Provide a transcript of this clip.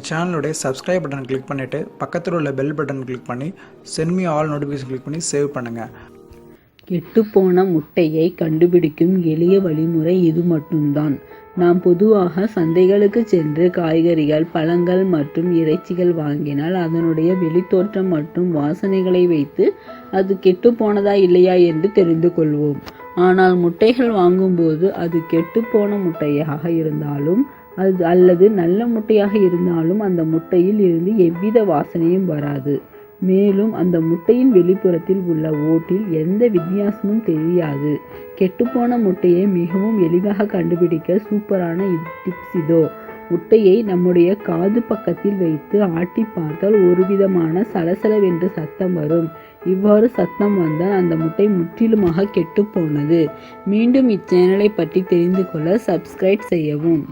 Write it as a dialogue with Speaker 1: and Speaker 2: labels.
Speaker 1: சேனலுடைய subscribe button click பண்ணிவிட்டு பக்கத்தில் உள்ள பெல் பட்டன் கிளிக் பண்ணி send me all notification click பண்ணி சேவ் பண்ணுங்கள்.
Speaker 2: கெட்டுப்போன முட்டையை கண்டுபிடிக்கும் எளிய வழிமுறை இது மட்டும்தான். நாம் பொதுவாக சந்தைகளுக்கு சென்று காய்கறிகள், பழங்கள் மற்றும் இறைச்சிகள் வாங்கினால் அதனுடைய வெளித்தோற்றம் மற்றும் வாசனைகளை வைத்து அது கெட்டுப்போனதா இல்லையா என்று தெரிந்து கொள்வோம். ஆனால் முட்டைகள் வாங்கும்போது அது கெட்டுப்போன முட்டையாக இருந்தாலும் அல்லது நல்ல முட்டையாக இருந்தாலும் அந்த முட்டையில் இருந்து எவ்வித வாசனையும் வராது. மேலும் அந்த முட்டையின் வெளிப்புறத்தில் உள்ள ஓட்டில் எந்த வித்தியாசமும் தெரியாது. கெட்டுப்போன முட்டையை மிகவும் எளிதாக கண்டுபிடிக்க சூப்பரான டிப்ஸ் இதோ. முட்டையை நம்முடைய காது பக்கத்தில் வைத்து ஆட்டி பார்த்தால் ஒரு விதமான சலசலவென்று சத்தம் வரும். இவ்வாறு சத்தம் வந்தால் அந்த முட்டை முற்றிலுமாக கெட்டுப்போனது. மீண்டும் இச்சேனலை பற்றி தெரிந்து கொள்ள சப்ஸ்கிரைப் செய்யவும்.